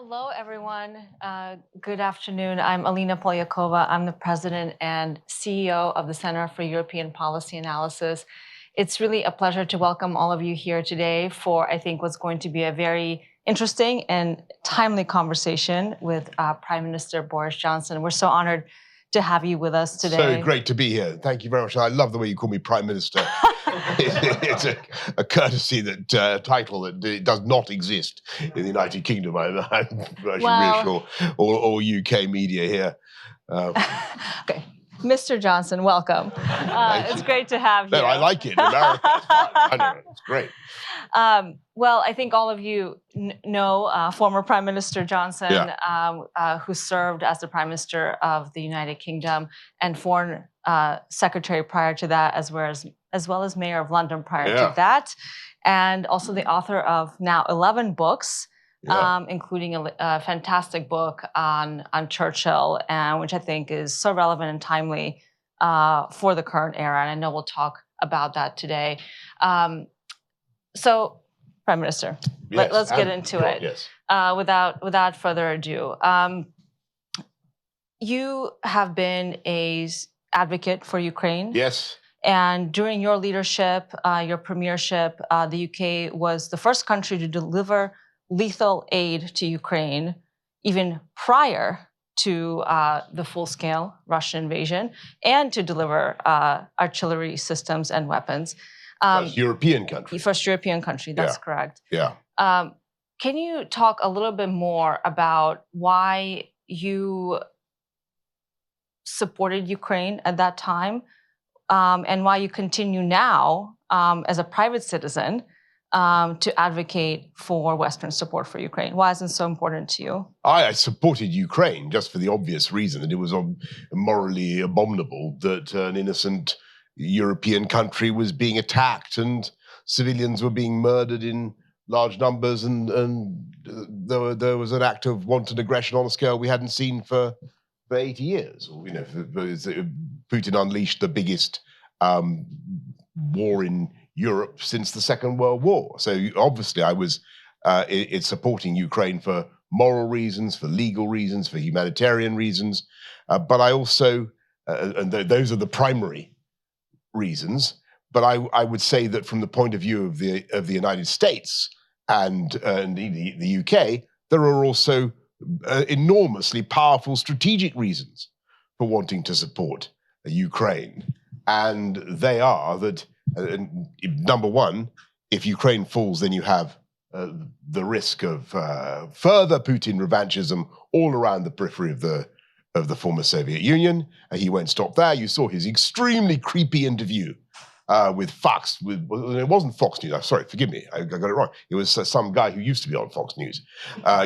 Hello, everyone. Good afternoon. I'm Alina Polyakova. I'm the president and CEO of the Center for European Policy Analysis. It's really a pleasure to welcome all of you here today for, I think, what's going to be a very interesting and timely conversation with Prime Minister Boris Johnson. We're so honored to have you with us today. So great to be here. Thank you very much. I love the way you call me Prime Minister. It's a courtesy title that does not exist in the United Kingdom. I should reassure all UK media here. Okay. Mr. Johnson, welcome. It's great to have you. No, I like it. America. I know. It's great. Well, I think all of you know former Prime Minister Johnson, who served as the Prime Minister of the United Kingdom and Foreign Secretary prior to that, as well as Mayor of London prior to that, and also the author of now 11 books. Including a fantastic book on Churchill, which I think is so relevant and timely for the current era. And I know we'll talk about that today. So, Prime Minister, let's get into it. Yes. Without further ado, you have been an advocate for Ukraine. Yes. And during your leadership, your premiership, the UK was the first country to deliver lethal aid to Ukraine, even prior to the full-scale Russian invasion, and to deliver artillery systems and weapons. First European country. First European country, that's correct. Yeah. Can you talk a little bit more about why you supported Ukraine at that time, and why you continue now as a private citizen to advocate for Western support for Ukraine? Why is it so important to you? I supported Ukraine just for the obvious reason that it was morally abominable that an innocent European country was being attacked and civilians were being murdered in large numbers, and there was an act of wanton aggression on a scale we hadn't seen for 80 years. Putin unleashed the biggest war in Europe since the Second World War. So obviously I was supporting Ukraine for moral reasons, for legal reasons, for humanitarian reasons. But I also, and those are the primary reasons, but I would say that from the point of view of the United States and the UK, there are also enormously powerful strategic reasons for wanting to support Ukraine. And they are that, number one, if Ukraine falls, then you have the risk of further Putin revanchism all around the periphery of the former Soviet Union. He won't stop there. You saw his extremely creepy interview with Fox. It wasn't Fox News. Sorry, forgive me. I got it wrong. It was some guy who used to be on Fox News.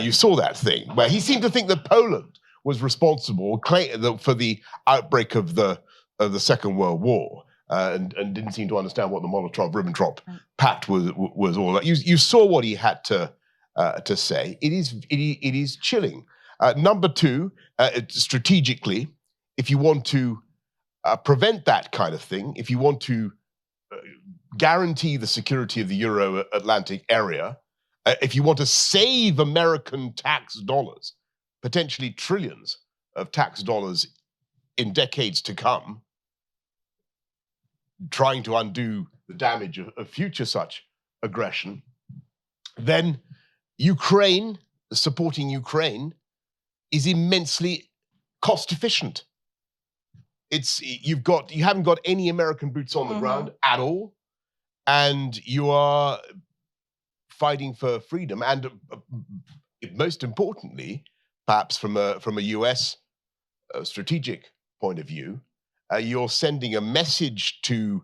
You saw that thing where he seemed to think that Poland was responsible for the outbreak of the Second World War, and didn't seem to understand what the Molotov-Ribbentrop Pact was all about. You saw what he had to say. It is chilling. Number two, strategically, if you want to prevent that kind of thing, if you want to guarantee the security of the Euro-Atlantic area, if you want to save American tax dollars, potentially trillions of tax dollars in decades to come, trying to undo the damage of future such aggression, then supporting Ukraine is immensely cost efficient. You haven't got any American boots on the ground at all, and you are fighting for freedom. And most importantly, perhaps from a US strategic point of view, you're sending a message to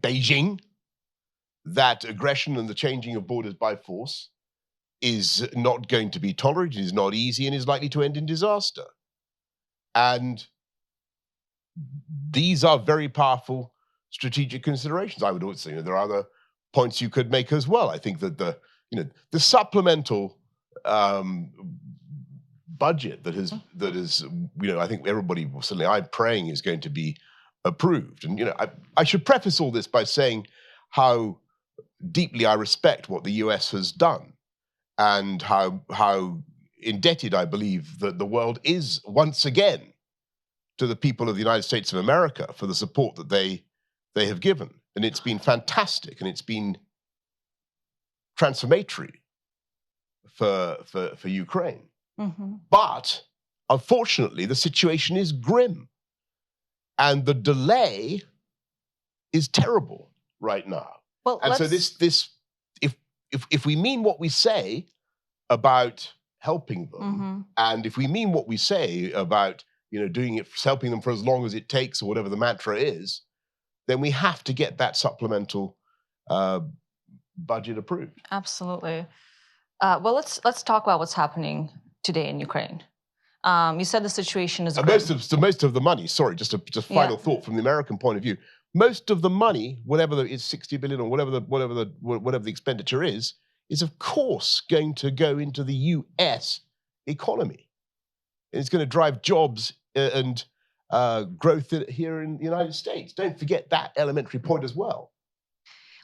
Beijing that aggression and the changing of borders by force is not going to be tolerated, is not easy, and is likely to end in disaster. And these are very powerful strategic considerations. I would also say there are other points you could make as well. I think that the supplemental budget that is I think everybody, certainly I'm praying, is going to be approved. And I should preface all this by saying how deeply I respect what the US has done, and how indebted, I believe, that the world is once again to the people of the United States of America for the support that they have given. And it's been fantastic, and it's been transformatory for Ukraine. But unfortunately, the situation is grim, and the delay is terrible right now. Well, and so if we mean what we say about helping them, and if we mean what we say about doing it, helping them for as long as it takes, or whatever the mantra is, then we have to get that supplemental budget approved. Absolutely. Well, let's talk about what's happening today in Ukraine. You said the situation is most of the money. Sorry, just final thought from the American point of view. Most of the money, whatever it's 60 billion or whatever the expenditure is of course going to go into the U.S. economy. It's going to drive jobs and growth here in the United States. Don't forget that elementary point as well.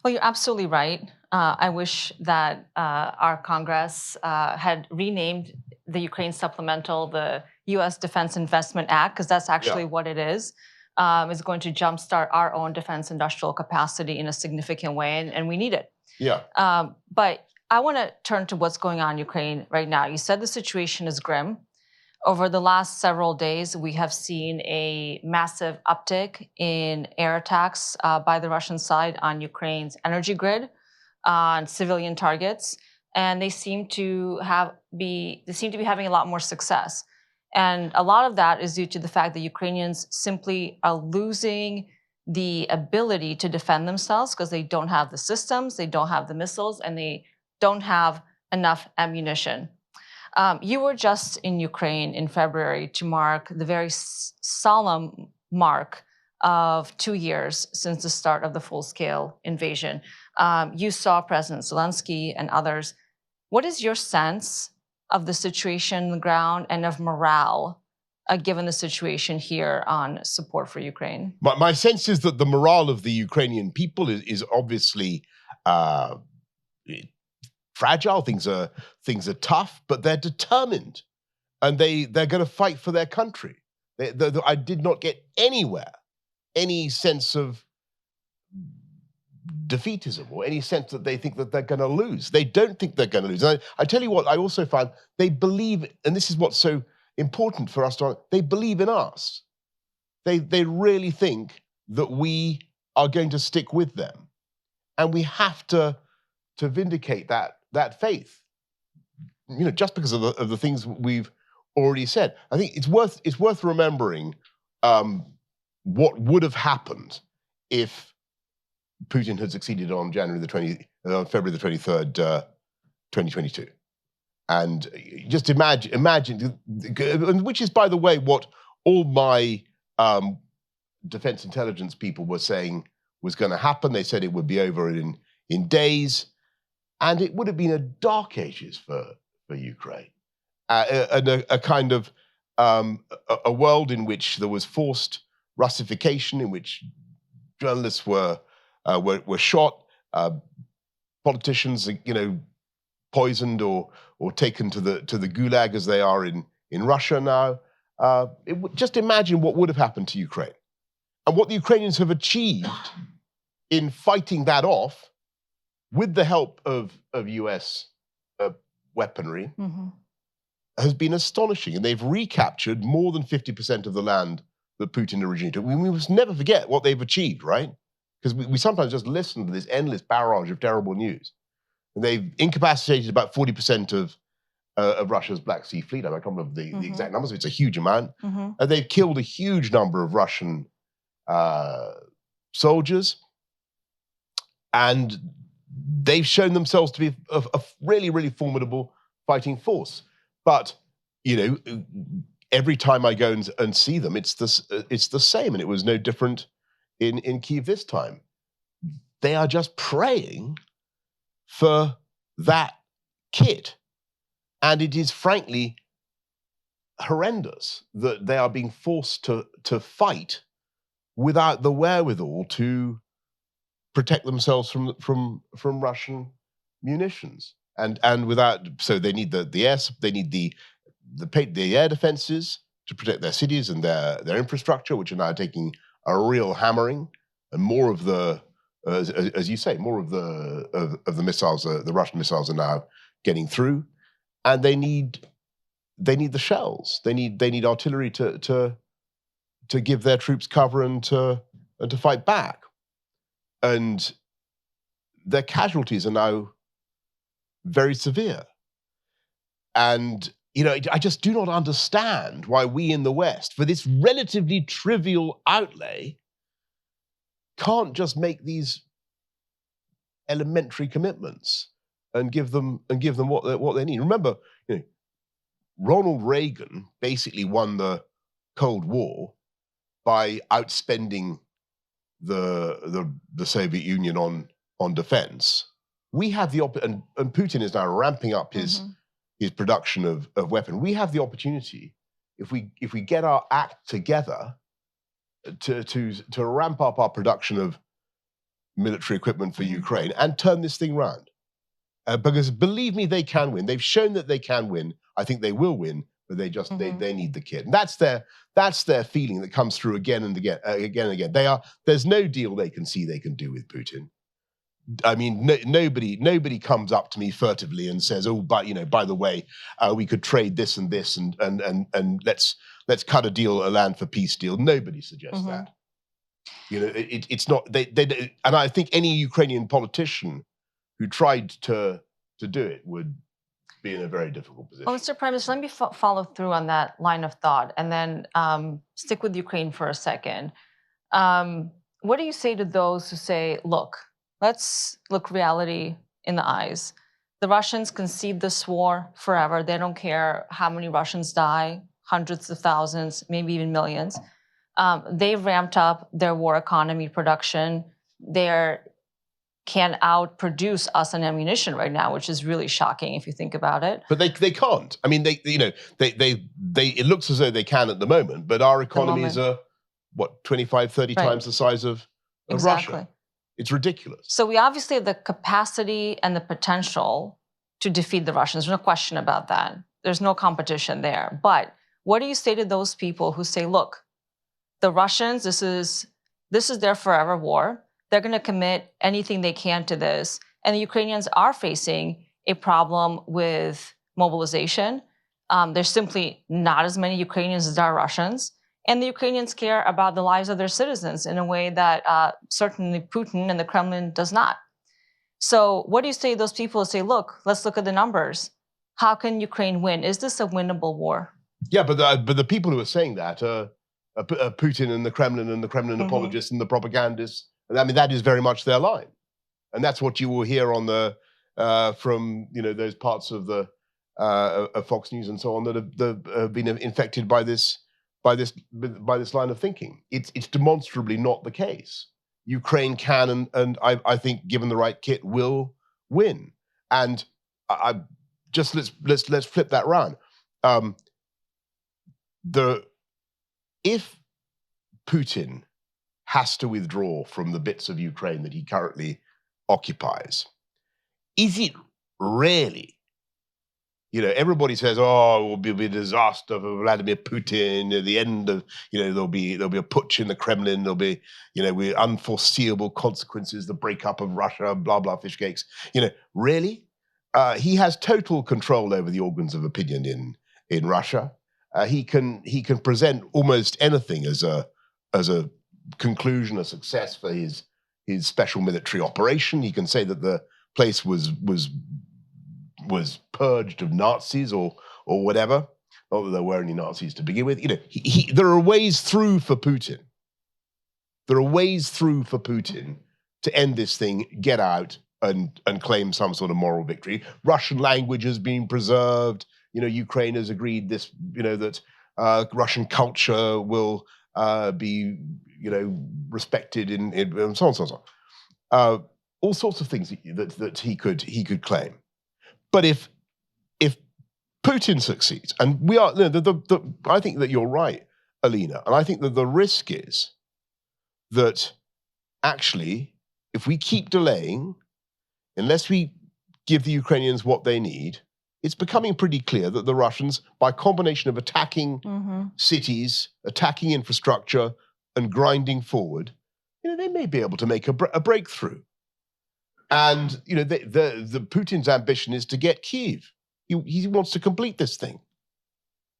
Well, you're absolutely right. I wish that our Congress had renamed the Ukraine Supplemental the U.S. Defense Investment Act, because that's actually what it is. It's going to jumpstart our own defense industrial capacity in a significant way, and we need it. Yeah. But I want to turn to what's going on in Ukraine right now. You said the situation is grim. Over the last several days, we have seen a massive uptick in air attacks by the Russian side on Ukraine's energy grid, on civilian targets, and they seem to be having a lot more success. And a lot of that is due to the fact that Ukrainians simply are losing the ability to defend themselves because they don't have the systems, they don't have the missiles, and they don't have enough ammunition. You were just in Ukraine in February to mark the very solemn mark of 2 years since the start of the full-scale invasion. You saw President Zelensky and others. What is your sense of the situation on the ground and of morale, given the situation here on support for Ukraine? My sense is that the morale of the Ukrainian people is obviously fragile. Things are tough, but they're determined, and they're going to fight for their country. I did not get any sense of defeatism or any sense that they think that they're going to lose. They don't think they're going to lose. And I tell you what, I also found they believe, and this is what's so important for us to, they believe in us. They really think that we are going to stick with them, and we have to vindicate that faith. Just because of the things we've already said. I think it's worth remembering what would have happened if Putin had succeeded on February the 23rd, 2022. And just imagine, which is, by the way, what all my defense intelligence people were saying was going to happen. They said it would be over in days, and it would have been a dark ages for Ukraine, and a kind of a world in which there was forced Russification, in which journalists were shot, politicians, poisoned or taken to the gulag as they are in Russia now. Just imagine what would have happened to Ukraine, and what the Ukrainians have achieved in fighting that off with the help of US weaponry has been astonishing. And they've recaptured more than 50% of the land that Putin originally took. We must never forget what they've achieved, right? Because we sometimes just listen to this endless barrage of terrible news. And they've incapacitated about 40% of Russia's Black Sea Fleet. I can't remember the exact numbers, but it's a huge amount. And they've killed a huge number of Russian soldiers. And they've shown themselves to be a really, really formidable fighting force. But, every time I go and see them, it's the same. And it was no different in Kyiv this time. They are just praying for that kit. And it is frankly horrendous that they are being forced to fight without the wherewithal to protect themselves from Russian munitions. and without, so they need they need the air defenses to protect their cities and their infrastructure, which are now taking a real hammering, and more of the as you say, more of the missiles, the Russian missiles, are now getting through, and they need the shells. They need artillery to give their troops cover and to fight back. And their casualties are now very severe. And I just do not understand why we in the West, for this relatively trivial outlay, can't just make these elementary commitments and give them what they need. Remember, Ronald Reagan basically won the Cold War by outspending the Soviet Union on defense. We have and Putin is now ramping up his production of weapons. We have the opportunity, if we get our act together, to ramp up our production of military equipment for Ukraine and turn this thing round. Because believe me, they can win. They've shown that they can win. I think they will win, but they just they need the kit. And that's their feeling that comes through again and again. There's no deal they can see they can do with Putin. I mean, nobody comes up to me furtively and says, "Oh, but by the way, we could trade this and this, and let's cut a land for peace deal." Nobody suggests that. It's not. And I think any Ukrainian politician who tried to do it would be in a very difficult position. Well, Mr. Prime Minister, let me follow through on that line of thought, and then stick with Ukraine for a second. What do you say to those who say, "Look, let's look reality in the eyes. The Russians concede this war forever. They don't care how many Russians die, hundreds of thousands, maybe even millions. They've ramped up their war economy production. They can outproduce us on ammunition right now, which is really shocking if you think about it." But they can't. I mean, they it looks as though they can at the moment, but our economies are, what, 25, 30 times the size of Russia. It's ridiculous. So we obviously have the capacity and the potential to defeat the Russians. There's no question about that. There's no competition there. But what do you say to those people who say, "Look, the Russians, this is their forever war. They're going to commit anything they can to this. And the Ukrainians are facing a problem with mobilization. There's simply not as many Ukrainians as there are Russians. And the Ukrainians care about the lives of their citizens in a way that certainly Putin and the Kremlin does not." So what do you say to those people who say, "Look, let's look at the numbers. How can Ukraine win? Is this a winnable war?" Yeah, but the people who are saying that are Putin and the Kremlin apologists and the propagandists. I mean, that is very much their line, and that's what you will hear on from those parts of the of Fox News and so on that have been infected by this line of thinking. It's demonstrably not the case. Ukraine can and I think, given the right kit, will win. And I just let's flip that round. If Putin has to withdraw from the bits of Ukraine that he currently occupies, is it really? Everybody says, "Oh, it will be a disaster for Vladimir Putin. At the end of, there'll be a putsch in the Kremlin. There'll be, with unforeseeable consequences, the breakup of Russia, blah blah fish cakes." Really, he has total control over the organs of opinion in Russia. He can present almost anything as a conclusion, a success for his special military operation. He can say that the place was purged of Nazis or whatever. Not that there were any Nazis to begin with. There are ways through for Putin. There are ways through for Putin to end this thing, get out, and claim some sort of moral victory. Russian language has been preserved. Ukraine has agreed this. That Russian culture will be respected in so on, so on, so on. All sorts of things that he could claim. But if Putin succeeds, and we are, I think that you're right, Alina, and I think that the risk is that actually, if we keep delaying, unless we give the Ukrainians what they need, it's becoming pretty clear that the Russians, by a combination of attacking cities, attacking infrastructure, and grinding forward, they may be able to make a breakthrough. And the Putin's ambition is to get Kyiv. He wants to complete this thing.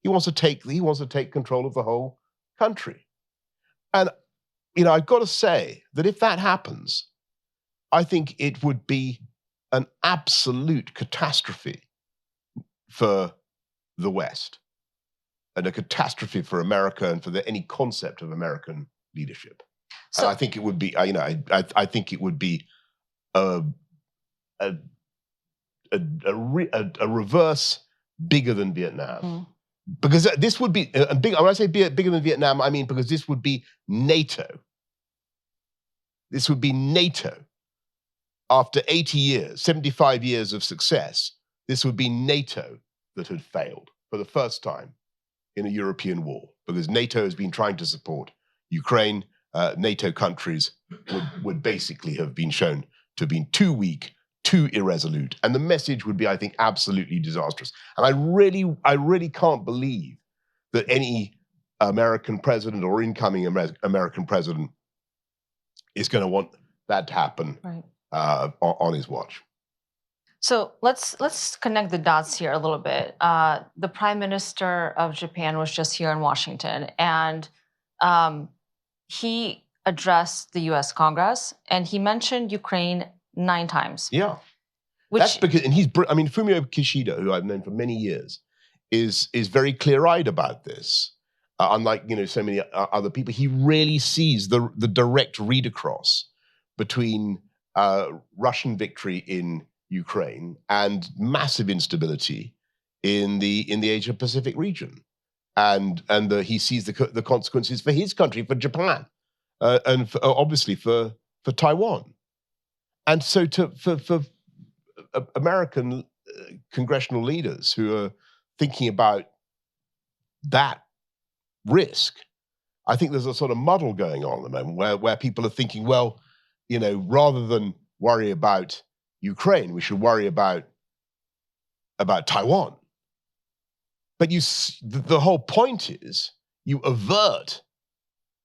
He wants to take control of the whole country. And I've got to say that if that happens, I think it would be an absolute catastrophe for the West, and a catastrophe for America and for any concept of American leadership. So, and I think it would be, I think it would be a reverse bigger than Vietnam, because this would be big. When I say bigger than Vietnam, I mean because this would be NATO. This would be NATO. After 80 years, 75 years of success, this would be NATO that had failed for the first time in a European war, because NATO has been trying to support Ukraine. NATO countries would basically have been shown to have been too weak, too irresolute, and the message would be, I think, absolutely disastrous. And I really can't believe that any American president or incoming American president is going to want that to happen on his watch. So let's connect the dots here a little bit. The Prime Minister of Japan was just here in Washington, and he addressed the U.S. Congress, and he mentioned Ukraine 9 times. Yeah, that's because, and Fumio Kishida, who I've known for many years, is very clear-eyed about this. Unlike so many other people, he really sees the direct read across between Russian victory in Ukraine and massive instability in the Asia Pacific region, and he sees the consequences for his country, for Japan, and obviously for Taiwan. And so for American congressional leaders who are thinking about that risk, I think there's a sort of muddle going on at the moment where people are thinking, well, rather than worry about Ukraine, we should worry about Taiwan. But the whole point is you avert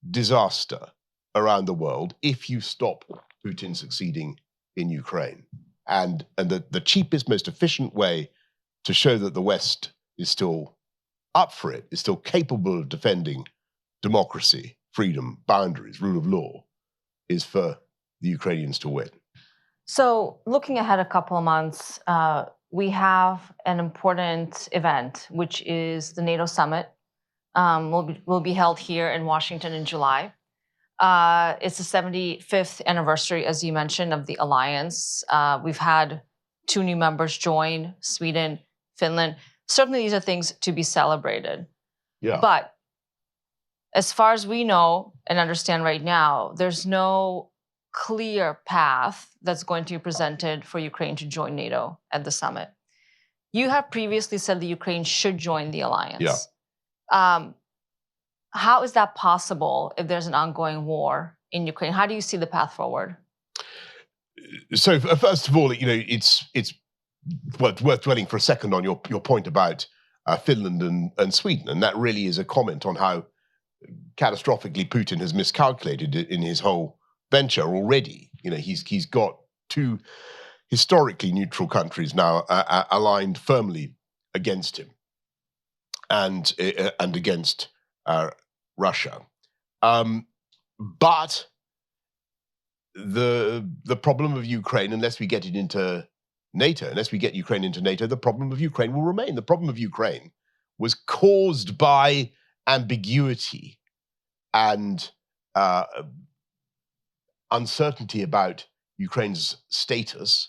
disaster around the world if you stop Putin succeeding in Ukraine. And the cheapest, most efficient way to show that the West is still up for it, is still capable of defending democracy, freedom, boundaries, rule of law, is for the Ukrainians to win. So looking ahead a couple of months, we have an important event, which is the NATO summit. Will be held here in Washington in July. It's the 75th anniversary, as you mentioned, of the alliance. We've had 2 new members join, Sweden, Finland. Certainly these are things to be celebrated. Yeah. But as far as we know and understand right now, there's no clear path that's going to be presented for Ukraine to join NATO at the summit. You have previously said that Ukraine should join the alliance. Yeah. How is that possible if there's an ongoing war in Ukraine? How do you see the path forward? So first of all, it's worth dwelling for a second on your point about Finland and Sweden, and that really is a comment on how catastrophically Putin has miscalculated in his whole venture already. He's got 2 historically neutral countries now aligned firmly against him, and against Russia. But the problem of Ukraine, unless we get it into NATO, unless we get Ukraine into NATO, the problem of Ukraine will remain. The problem of Ukraine was caused by ambiguity and uncertainty about Ukraine's status,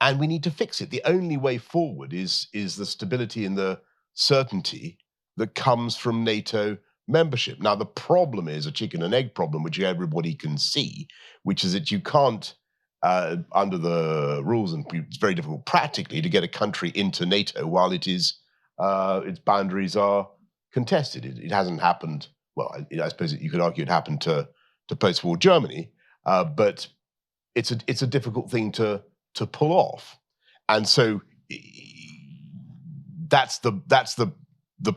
and we need to fix it. The only way forward is the stability and the certainty that comes from NATO membership. Now, the problem is a chicken and egg problem, which everybody can see, which is that you can't, under the rules, and it's very difficult practically to get a country into NATO while its boundaries are contested. It hasn't happened. Well, I suppose you could argue it happened to post-war Germany, but it's a difficult thing to pull off, and so that's the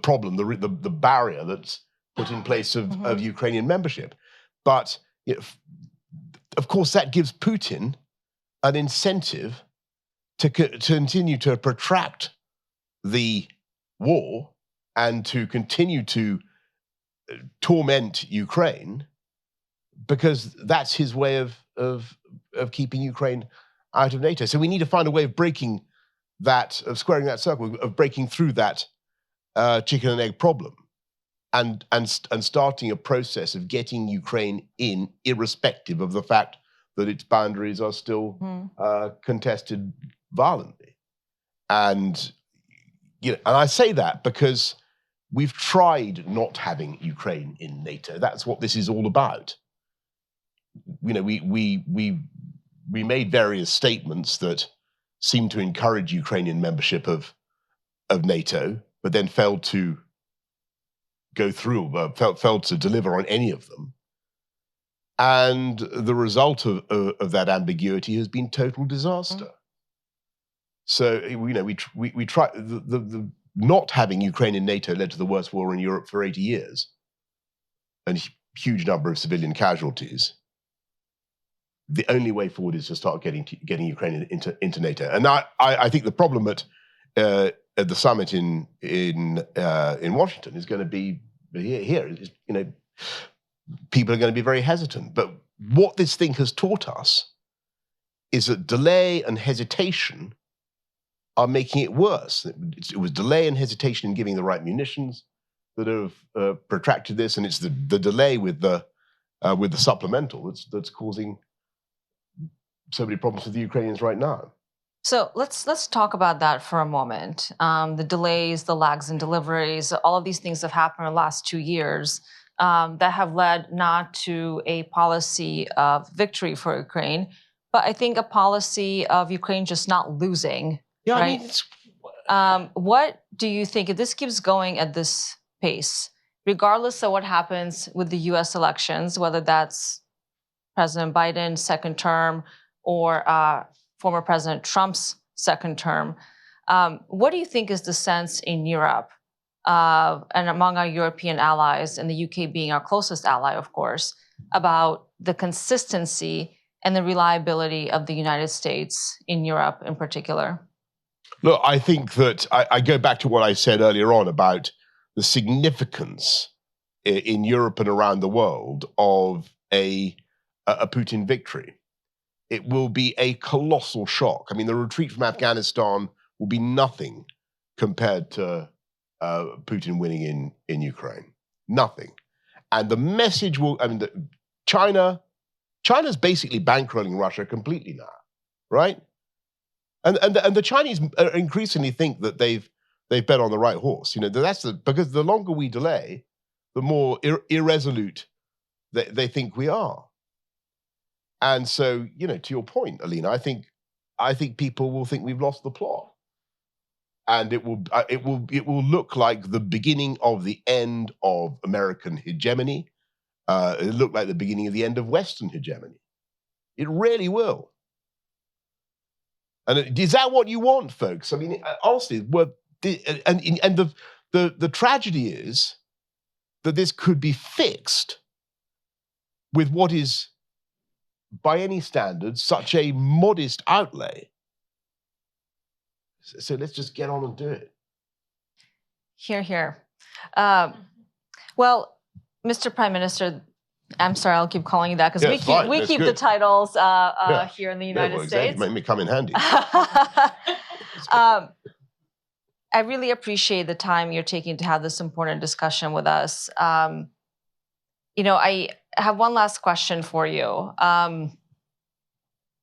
problem, the barrier that's put in place of Ukrainian membership. But of course, that gives Putin an incentive to continue to protract the war and to continue to torment Ukraine, because that's his way of keeping Ukraine out of NATO. So we need to find a way of breaking that, of squaring that circle, of breaking through that chicken and egg problem, and starting a process of getting Ukraine in, irrespective of the fact that its boundaries are still contested violently. And and I say that because we've tried not having Ukraine in NATO. That's what this is all about. We made various statements that seemed to encourage Ukrainian membership of NATO, but then failed to go through, failed to deliver on any of them. And the result of that ambiguity has been total disaster. So we try. The not having Ukraine in NATO led to the worst war in Europe for 80 years, and huge number of civilian casualties. The only way forward is to start getting Ukraine into NATO. And I think the problem at the summit in Washington is going to be here. People are going to be very hesitant. But what this thing has taught us is that delay and hesitation are making it worse. It was delay and hesitation in giving the right munitions that have protracted this, and it's the delay with the supplemental that's causing so many problems with the Ukrainians right now. So let's talk about that for a moment. The delays, the lags in deliveries, all of these things have happened in the last 2 years that have led not to a policy of victory for Ukraine, but I think a policy of Ukraine just not losing. Yeah, right? I mean, what do you think, if this keeps going at this pace, regardless of what happens with the U.S. elections, whether that's President Biden's second term or former President Trump's second term, what do you think is the sense in Europe and among our European allies, and the UK being our closest ally, of course, about the consistency and the reliability of the United States in Europe in particular? Look, I think that I go back to what I said earlier on about the significance in Europe and around the world of a Putin victory. It will be a colossal shock. I mean, the retreat from Afghanistan will be nothing compared to Putin winning in Ukraine. Nothing. And the message will, I mean, China's basically bankrolling Russia completely now, right? And the Chinese increasingly think that they've bet on the right horse. Because the longer we delay, the more irresolute they think we are. And so, to your point, Alina, I think people will think we've lost the plot, and it will look like the beginning of the end of American hegemony. It'll look like the beginning of the end of Western hegemony. It really will. And is that what you want, folks? I mean, honestly, the tragedy is that this could be fixed with what is, by any standard, such a modest outlay. So let's just get on and do it. Hear, hear. Well, Mr. Prime Minister, I'm sorry, I'll keep calling you that because we keep the titles here in the United States. Exactly. May come in handy. I really appreciate the time you're taking to have this important discussion with us. I have one last question for you.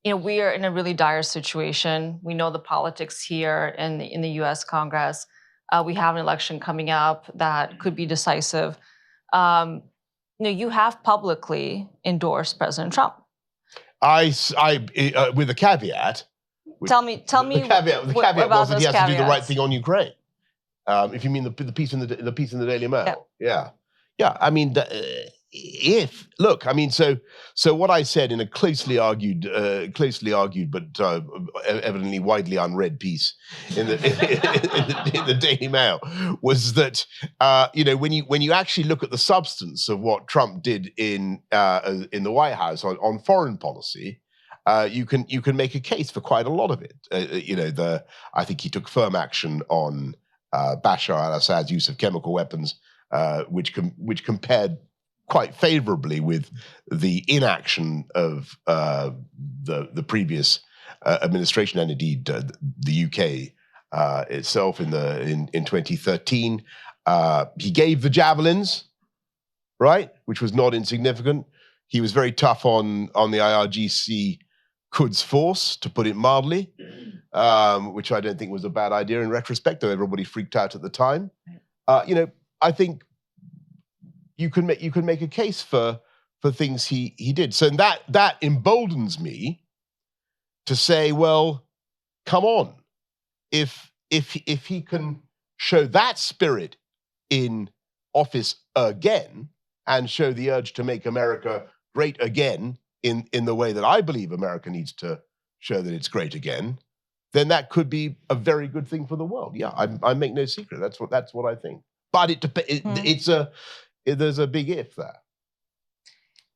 We are in a really dire situation. We know the politics here in the U.S. Congress. We have an election coming up that could be decisive. You have publicly endorsed President Trump. With a caveat. Tell me. The caveat was that he has to do the right thing on Ukraine. If you mean the piece in the Daily Mail, yeah. I mean, look, I mean, so what I said in a closely argued, but evidently widely unread piece in the in the Daily Mail was that when you actually look at the substance of what Trump did in the White House on foreign policy, you can make a case for quite a lot of it. I think he took firm action on Bashar al-Assad's use of chemical weapons, which compared quite favorably with the inaction of the previous administration, and indeed the UK itself in 2013. He gave the javelins, right, which was not insignificant. He was very tough on the IRGC Quds Force, to put it mildly, which I don't think was a bad idea in retrospect, though everybody freaked out at the time. I think you can make a case for things he did. So that emboldens me to say, well, come on, if he can show that spirit in office again and show the urge to make America great again in the way that I believe America needs to show that it's great again, then that could be a very good thing for the world. Yeah, I make no secret. That's what I think. But there's a big if there.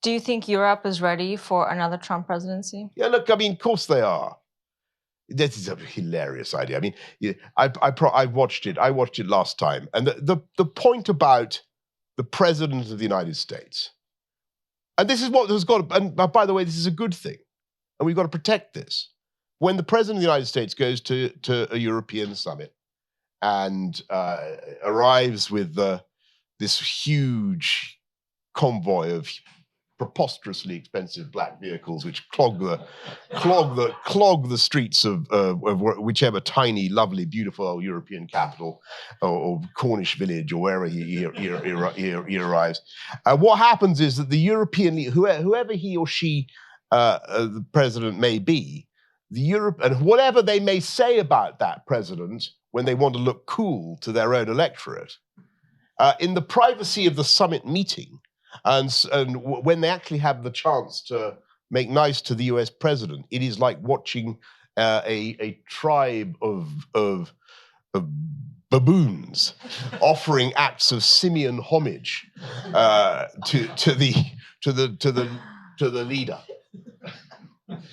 Do you think Europe is ready for another Trump presidency? Yeah, look, I mean, of course they are. This is a hilarious idea. I mean, I watched it. I watched it last time, and the point about the president of the United States, and this is what has got. And by the way, this is a good thing, and we've got to protect this. When the president of the United States goes to a European summit and arrives with this huge convoy of preposterously expensive black vehicles which clog the streets of whichever tiny, lovely, beautiful European capital or Cornish village or wherever he arrives. What happens is that the European, whoever he or she, the president may be, and whatever they may say about that president when they want to look cool to their own electorate, in the privacy of the summit meeting, and when they actually have the chance to make nice to the US president, it is like watching a tribe of baboons offering acts of simian homage to the leader.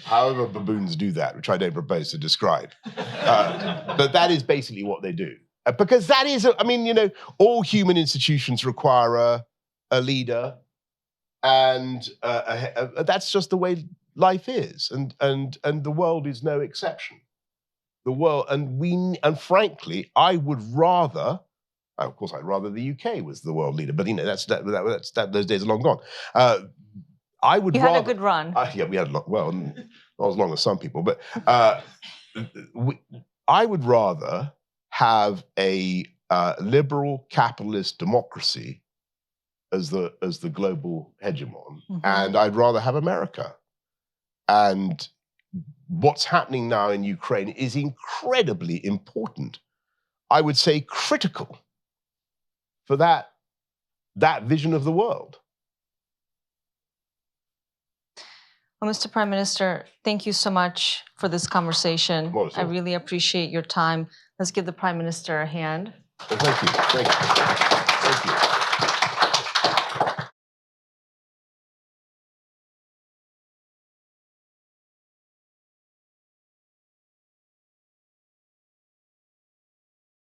However baboons do that, which I don't propose to describe. But that is basically what they do. Because that is, all human institutions require a leader, and that's just the way life is, and the world is no exception. The world, and frankly, I would rather, of course, I'd rather the UK was the world leader, but those days are long gone. I would. You had a good run. Yeah, we had not as long as some people, but I would rather have a liberal capitalist democracy as the global hegemon, and I'd rather have America. And what's happening now in Ukraine is incredibly important. I would say critical for that vision of the world. Well, Mr. Prime Minister, thank you so much for this conversation. I really appreciate your time. Let's give the Prime Minister a hand. Well, thank you. Thank you. Thank you.